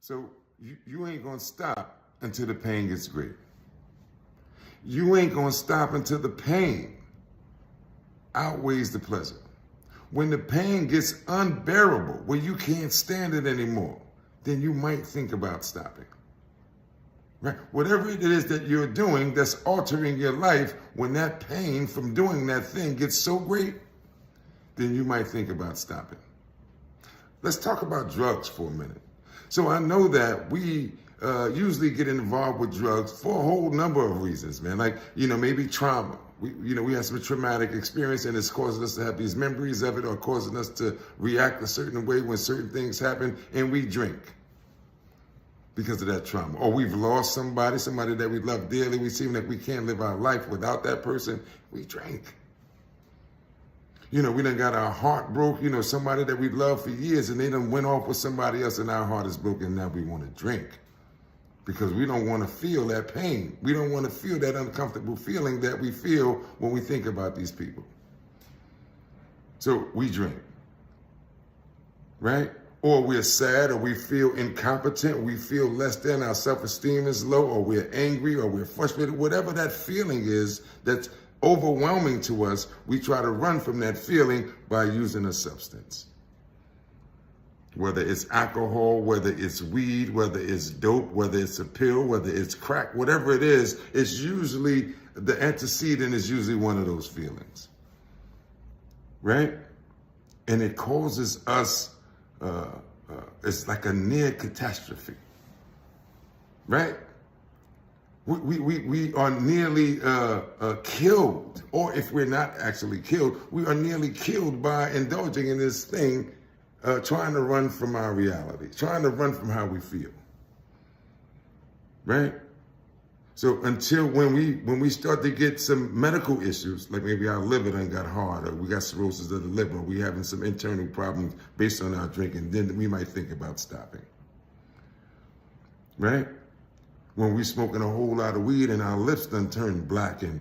So you ain't gonna stop until the pain gets great. You ain't gonna stop until the pain outweighs the pleasure. When the pain gets unbearable, where you can't stand it anymore, then you might think about stopping. Right? Whatever it is that you're doing that's altering your life, when that pain from doing that thing gets so great, then you might think about stopping. Let's talk about drugs for a minute. So I know that we usually get involved with drugs for a whole number of reasons, man. Like, maybe trauma. We have some traumatic experience and it's causing us to have these memories of it, or causing us to react a certain way when certain things happen, and we drink because of that trauma. Or we've lost somebody that we love dearly. We seem like we can't live our life without that person. We drink. We done got our heart broke, somebody that we loved for years, and they done went off with somebody else and our heart is broken. Now we want to drink because we don't want to feel that pain. We don't want to feel that uncomfortable feeling that we feel when we think about these people. So we drink, right? Or we're sad, or we feel incompetent, we feel less than, our self-esteem is low, or we're angry, or we're frustrated. Whatever that feeling is that's overwhelming to us, we try to run from that feeling by using a substance. Whether it's alcohol, whether it's weed, whether it's dope, whether it's a pill, whether it's crack, whatever it is, it's usually, the antecedent is usually one of those feelings, right? And it causes us, it's like a near catastrophe, right? We are nearly killed, or if we're not actually killed, we are nearly killed by indulging in this thing, trying to run from our reality, trying to run from how we feel, right? So until when we start to get some medical issues, like maybe our liver done got hard, or we got cirrhosis of the liver, or we having some internal problems based on our drinking, then we might think about stopping, right? When we smoking a whole lot of weed and our lips done turned black and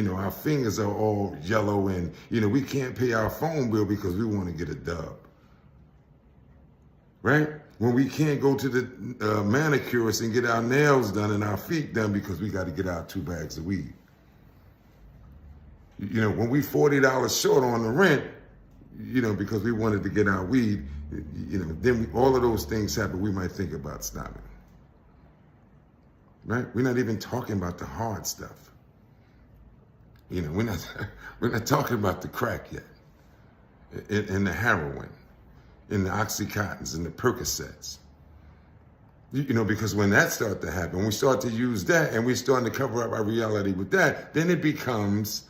our fingers are all yellow and, we can't pay our phone bill because we want to get a dub, right? When we can't go to the manicurist and get our nails done and our feet done because we got to get our 2 bags of weed. When we $40 short on the rent, because we wanted to get our weed, then all of those things happen, we might think about stopping. Right? We're not even talking about the hard stuff. We're not talking about the crack yet, and the heroin, and the Oxycontins, and the Percocets. Because when that starts to happen, we start to use that, and we're starting to cover up our reality with that, then it becomes,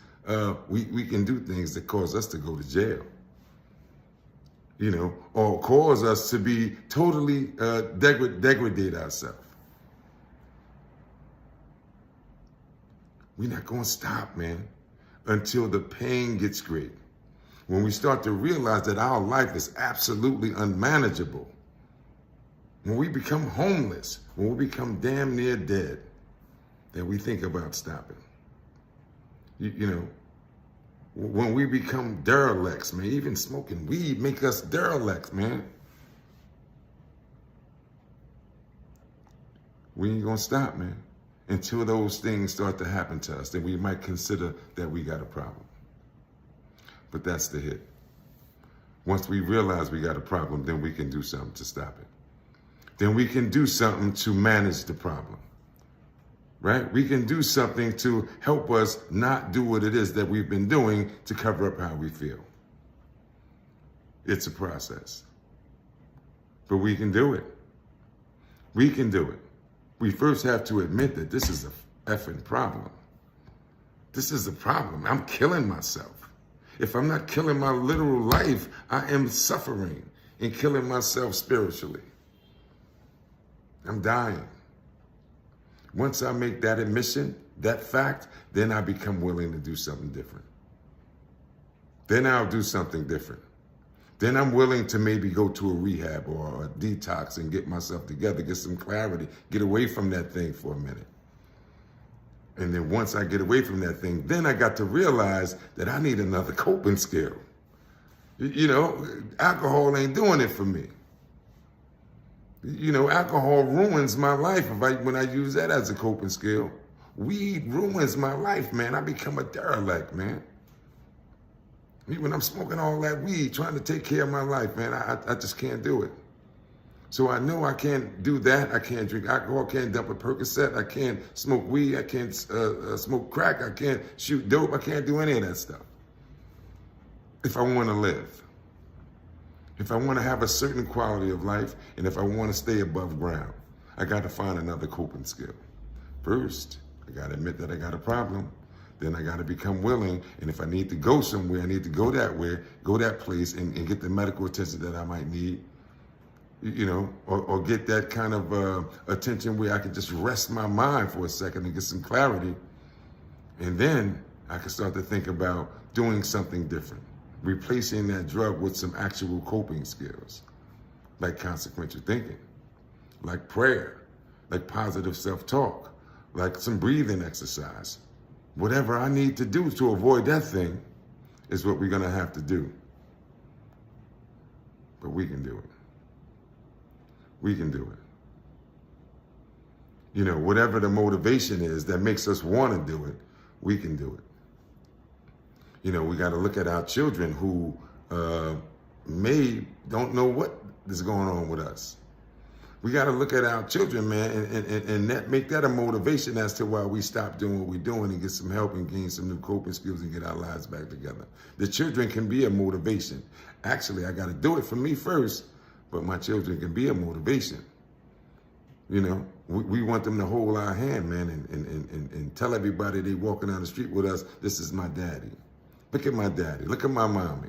we can do things that cause us to go to jail. Or cause us to be totally degrade ourselves. We're not going to stop, man, until the pain gets great. When we start to realize that our life is absolutely unmanageable, when we become homeless, when we become damn near dead, then we think about stopping. When we become derelicts, man, even smoking weed make us derelicts, man. We ain't going to stop, man. Until those things start to happen to us, then we might consider that we got a problem. But that's the hit. Once we realize we got a problem, then we can do something to stop it. Then we can do something to manage the problem, right? We can do something to help us not do what it is that we've been doing to cover up how we feel. It's a process. But we can do it. We can do it. We first have to admit that this is a effing problem. This is a problem. I'm killing myself. If I'm not killing my literal life, I am suffering and killing myself spiritually. I'm dying. Once I make that admission, that fact, then I become willing to do something different. Then I'll do something different. Then I'm willing to maybe go to a rehab or a detox and get myself together, get some clarity, get away from that thing for a minute. And then once I get away from that thing, then I got to realize that I need another coping skill. Alcohol ain't doing it for me. You know, alcohol ruins my life when I use that as a coping skill. Weed ruins my life, man. I become a derelict, man. When I'm smoking all that weed, trying to take care of my life, man, I just can't do it. So I know I can't do that. I can't drink alcohol. I can't dump a Percocet. I can't smoke weed. I can't smoke crack. I can't shoot dope. I can't do any of that stuff. If I want to live. If I want to have a certain quality of life, and if I want to stay above ground, I got to find another coping skill. First, I got to admit that I got a problem. Then I got to become willing, and if I need to go somewhere, I need to go that place and get the medical attention that I might need, you know, or get that kind of attention where I can just rest my mind for a second and get some clarity. And then I can start to think about doing something different. Replacing that drug with some actual coping skills, like consequential thinking, like prayer, like positive self-talk, like some breathing exercise. Whatever I need to do to avoid that thing is what we're going to have to do. But we can do it. We can do it. You know, whatever the motivation is that makes us want to do it, we can do it. You know, we got to look at our children who don't know what is going on with us. We got to look at our children, man, and make that a motivation as to why we stop doing what we're doing and get some help and gain some new coping skills and get our lives back together. The children can be a motivation. Actually, I got to do it for me first, but my children can be a motivation. You know, we want them to hold our hand, man, and tell everybody they walking down the street with us, this is my daddy. Look at my daddy. Look at my mommy.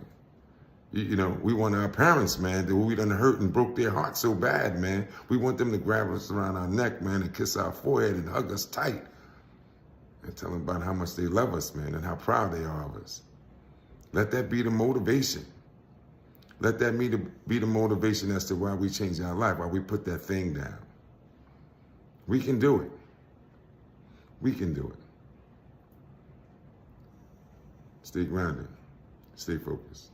You know, we want our parents, man, that we done hurt and broke their heart so bad, man. We want them to grab us around our neck, man, and kiss our forehead and hug us tight and tell them about how much they love us, man, and how proud they are of us. Let that be the motivation. Let that be the motivation as to why we change our life, why we put that thing down. We can do it. We can do it. Stay grounded. Stay focused.